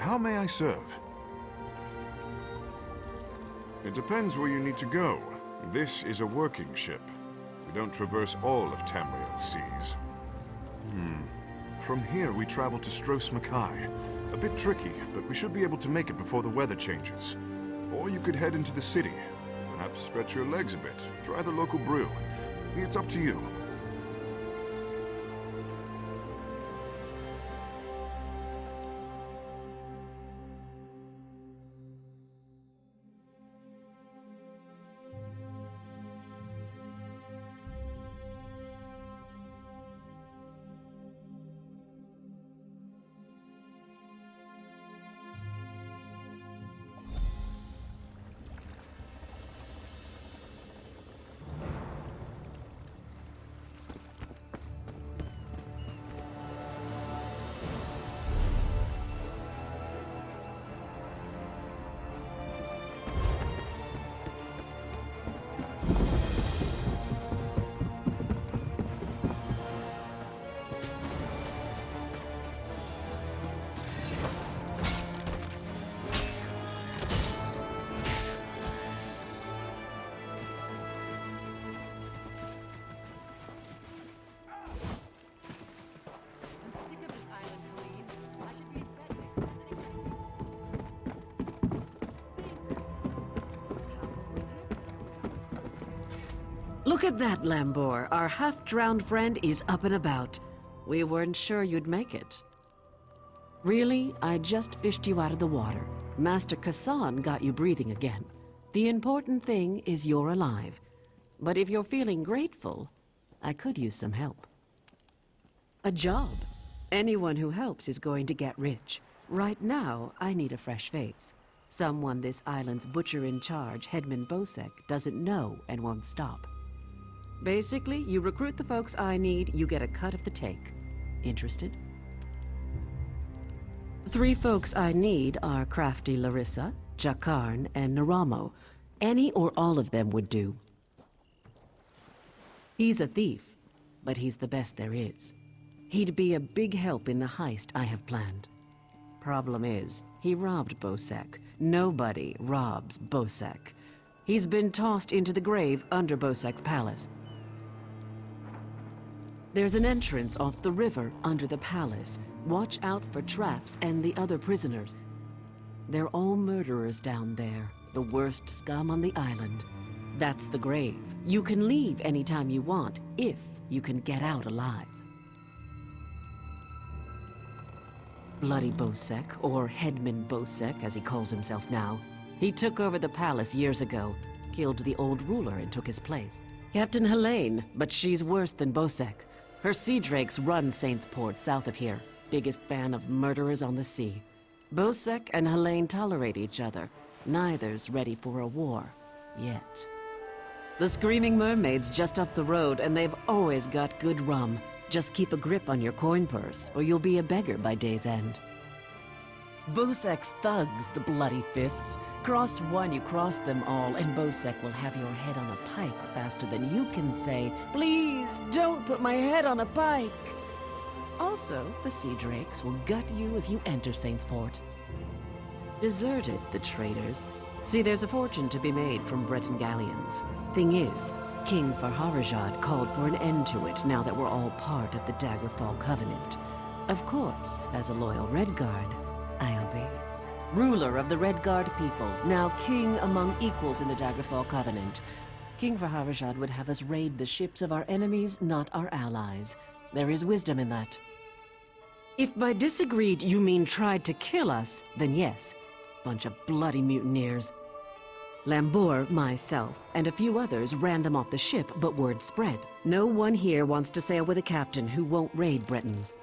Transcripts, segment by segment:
How may I serve? It depends where you need to go. This is a working ship. We don't traverse all of Tamriel's seas. From here, we travel to Stros Makai. A bit tricky, but we should be able to make it before the weather changes. Or you could head into the city. Perhaps stretch your legs a bit. Try the local brew. It's up to you. Look at that, Lambor. Our half-drowned friend is up and about. We weren't sure you'd make it. Really, I just fished you out of the water. Master Kassan got you breathing again. The important thing is you're alive. But if you're feeling grateful, I could use some help. A job. Anyone who helps is going to get rich. Right now, I need a fresh face. Someone this island's butcher-in-charge, Headman Bosek, doesn't know and won't stop. Basically, you recruit the folks I need, you get a cut of the take. Interested? 3 folks I need are crafty Larissa, Jakarn, and Naramo. Any or all of them would do. He's a thief, but he's the best there is. He'd be a big help in the heist I have planned. Problem is, he robbed Bosek. Nobody robs Bosek. He's been tossed into the grave under Bosek's palace. There's an entrance off the river under the palace. Watch out for traps and the other prisoners. They're all murderers down there, the worst scum on the island. That's the grave. You can leave anytime you want, if you can get out alive. Bloody Bosek, or Headman Bosek as he calls himself now. He took over the palace years ago, killed the old ruler and took his place. Captain Helene, but she's worse than Bosek. Her sea drakes run Saintsport south of here, biggest band of murderers on the sea. Bosek and Helene tolerate each other. Neither's ready for a war, yet. The Screaming Mermaid's just up the road, and they've always got good rum. Just keep a grip on your coin purse, or you'll be a beggar by day's end. Bosek's thugs, the bloody fists. Cross one, you cross them all, and Bosek will have your head on a pike faster than you can say, "Please, don't put my head on a pike!" Also, the Sea Drakes will gut you if you enter Saintsport. Deserted, the traitors. See, there's a fortune to be made from Breton galleons. Thing is, King Farharajad called for an end to it now that we're all part of the Daggerfall Covenant. Of course, as a loyal Redguard, I obey. Ruler of the Redguard people, now king among equals in the Daggerfall Covenant. King Farharajad would have us raid the ships of our enemies, not our allies. There is wisdom in that. If by disagreed you mean tried to kill us, then yes. Bunch of bloody mutineers. Lambor, myself, and a few others ran them off the ship, but word spread. No one here wants to sail with a captain who won't raid Bretons.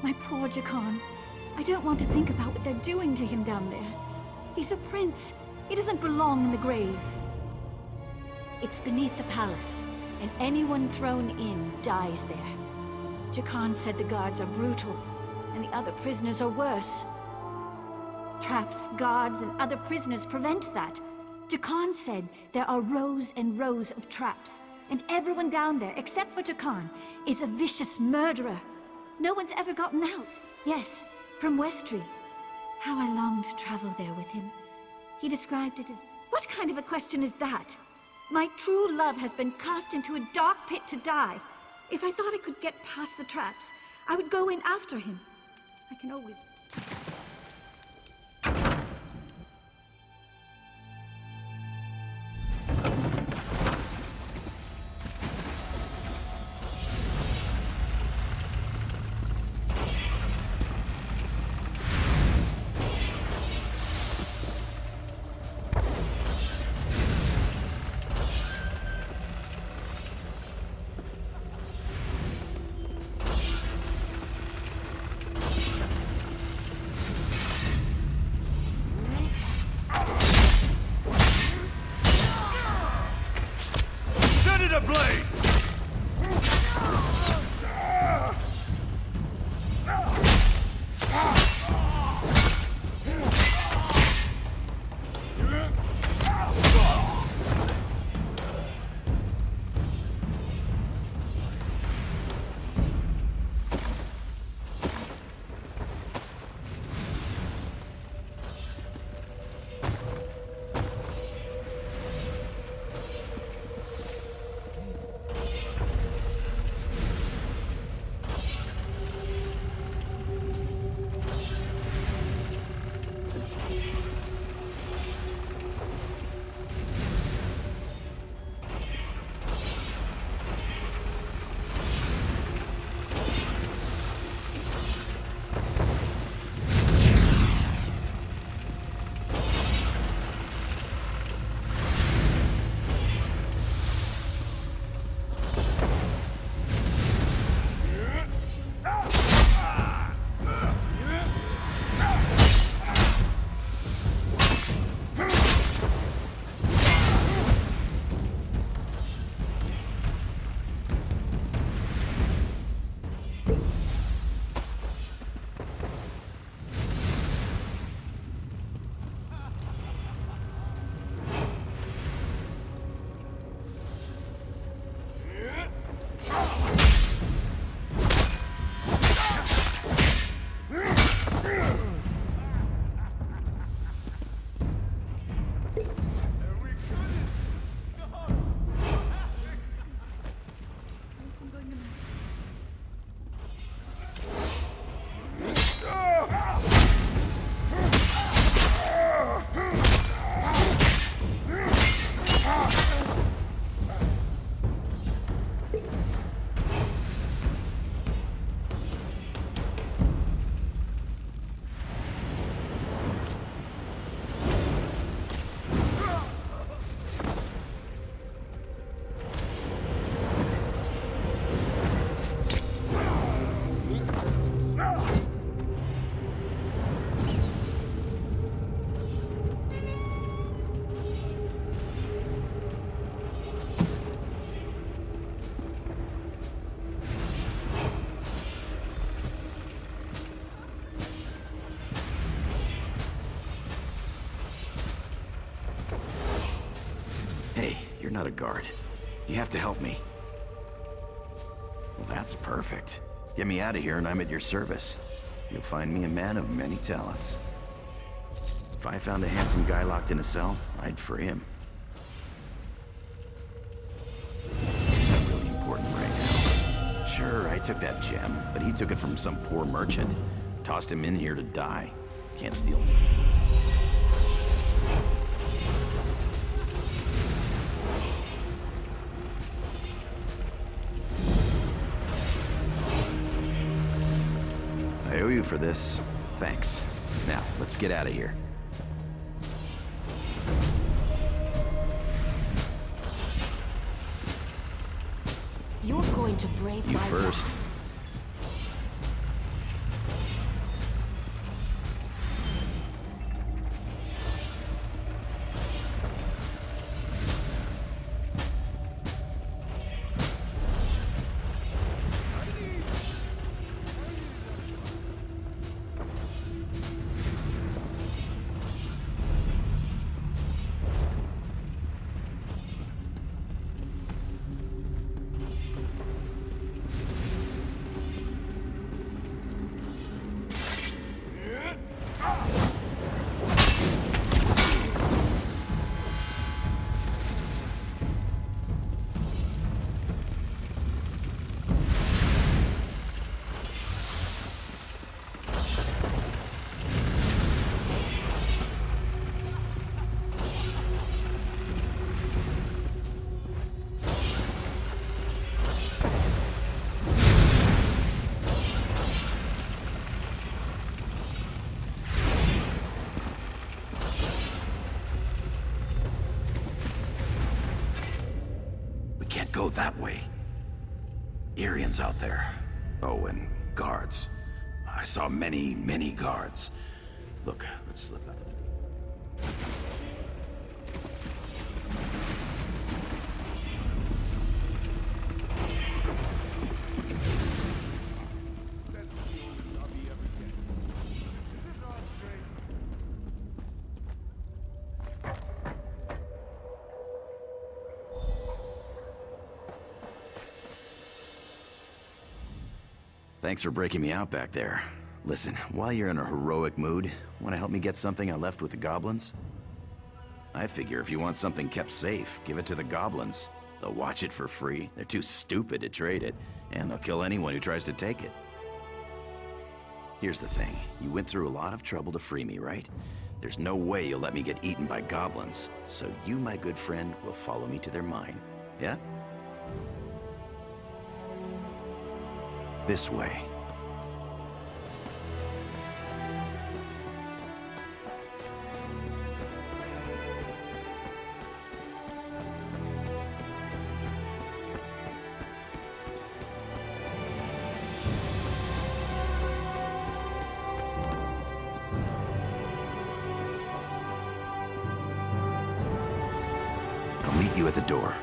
My poor Jakarn. I don't want to think about what they're doing to him down there. He's a prince. He doesn't belong in the grave. It's beneath the palace, and anyone thrown in dies there. Jakarn said the guards are brutal, and the other prisoners are worse. Traps, guards, and other prisoners prevent that. Jakarn said there are rows and rows of traps, and everyone down there, except for Jakarn, is a vicious murderer. No one's ever gotten out. Yes, from Westry. How I long to travel there with him. He described it as... What kind of a question is that? My true love has been cast into a dark pit to die. If I thought I could get past the traps, I would go in after him. I can always... You're not a guard. You have to help me. Well, that's perfect. Get me out of here and I'm at your service. You'll find me a man of many talents. If I found a handsome guy locked in a cell, I'd free him. Is that really important right now? Sure, I took that gem, but he took it from some poor merchant. Tossed him in here to die. Can't steal it. I owe you for this. Thanks. Now, let's get out of here. You're going to break You my first. go that way. Irians out there. Oh, and guards. I saw many, many guards. Look, let's slip out. Thanks for breaking me out back there. Listen, while you're in a heroic mood, want to help me get something I left with the goblins? I figure if you want something kept safe, give it to the goblins. They'll watch it for free, they're too stupid to trade it, and they'll kill anyone who tries to take it. Here's the thing, you went through a lot of trouble to free me, right? There's no way you'll let me get eaten by goblins, so you, my good friend, will follow me to their mine, yeah? This way. I'll meet you at the door.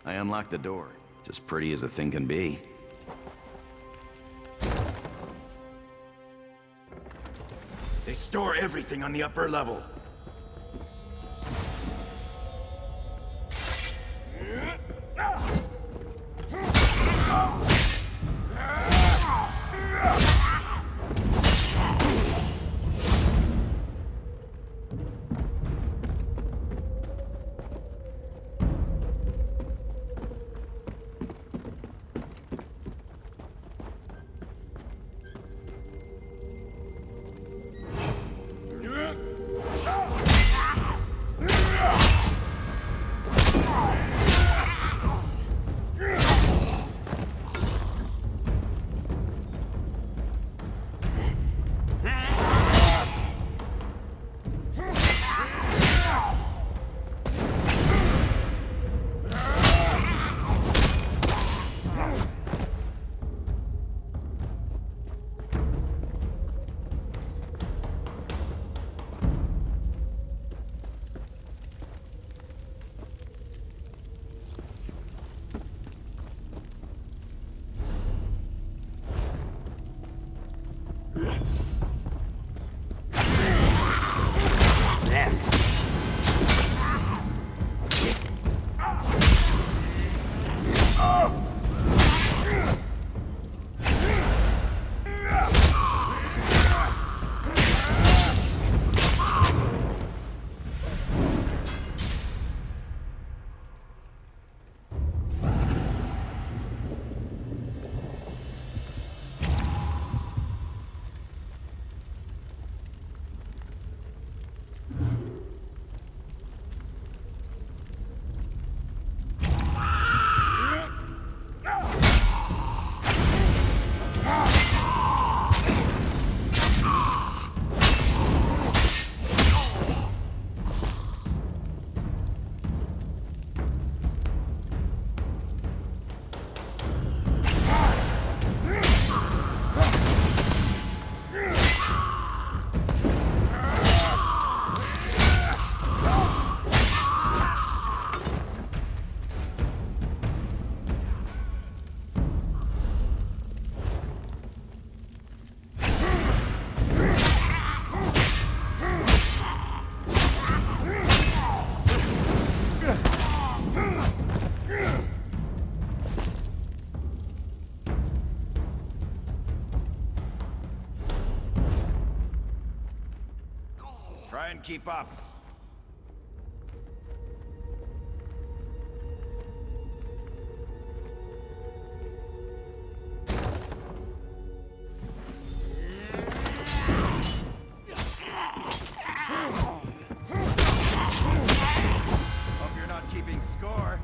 I unlocked the door. It's as pretty as a thing can be. They store everything on the upper level. can't keep up. Hope you're not keeping score.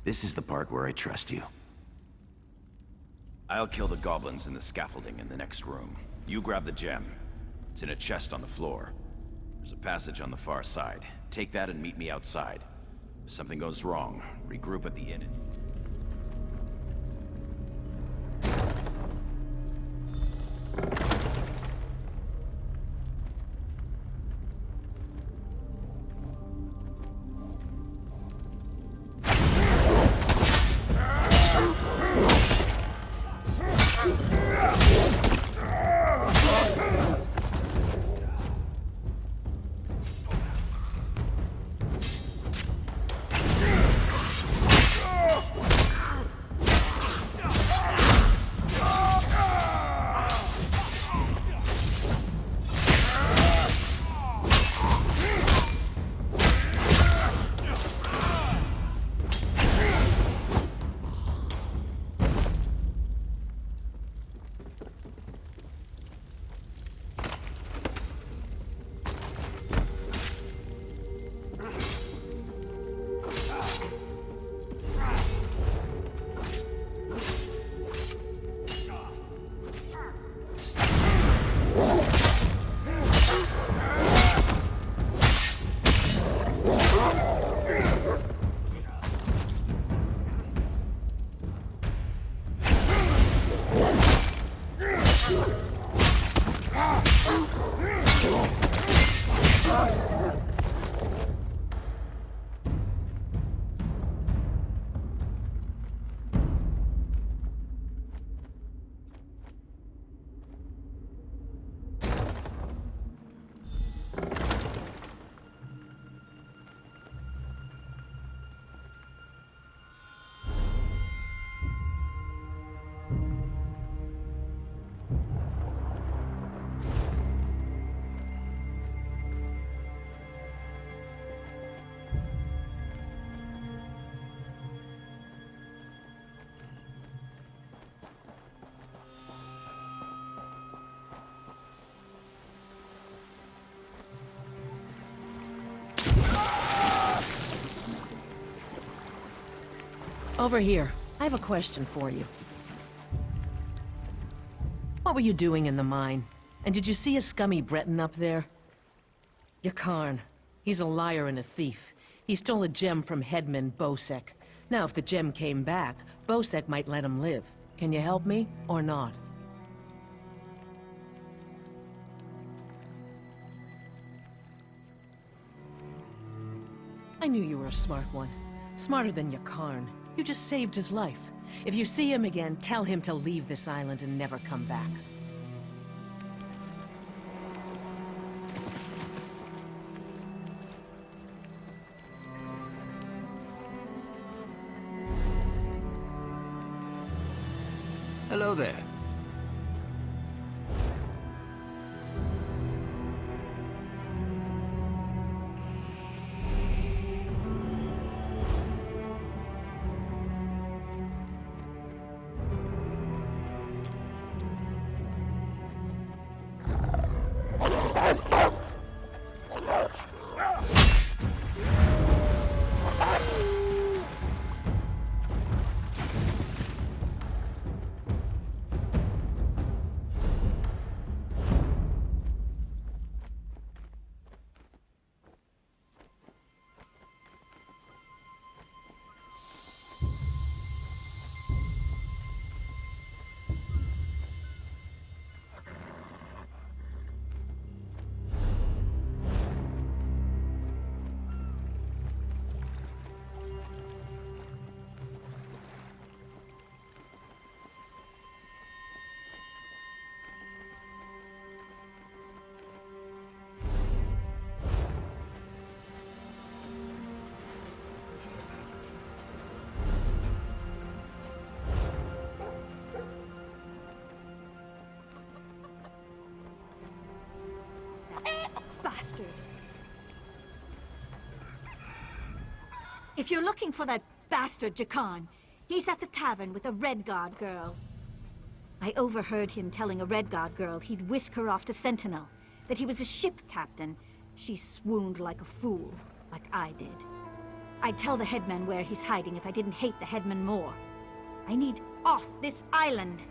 This is the part where I trust you. I'll kill the goblins in the scaffolding in the next room. You grab the gem. It's in a chest on the floor. There's a passage on the far side. Take that and meet me outside. If something goes wrong, regroup at the inn. Over here. I have a question for you. What were you doing in the mine? And did you see a scummy Breton up there? Jakarn. He's a liar and a thief. He stole a gem from headman Bosek. Now, if the gem came back, Bosek might let him live. Can you help me, or not? I knew you were a smart one. Smarter than Jakarn. You just saved his life. If you see him again, tell him to leave this island and never come back. Hello there. bastard. If you're looking for that bastard Jakarn, he's at the tavern with a Red Guard girl. I overheard him telling a Red Guard girl he'd whisk her off to Sentinel, that he was a ship captain. She swooned like a fool, like I did. I'd tell the headman where he's hiding if I didn't hate the headman more. I need off this island.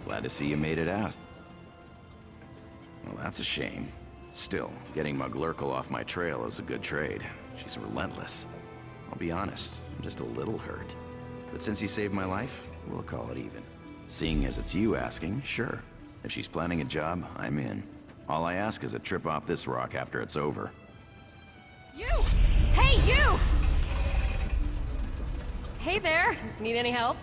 Glad to see you made it out. Well, that's a shame. Still, getting McGlurkle off my trail is a good trade. She's relentless. I'll be honest, I'm just a little hurt. But since you saved my life, we'll call it even. Seeing as it's you asking, sure. If she's planning a job, I'm in. All I ask is a trip off this rock after it's over. You! Hey, you! Hey there! Need any help?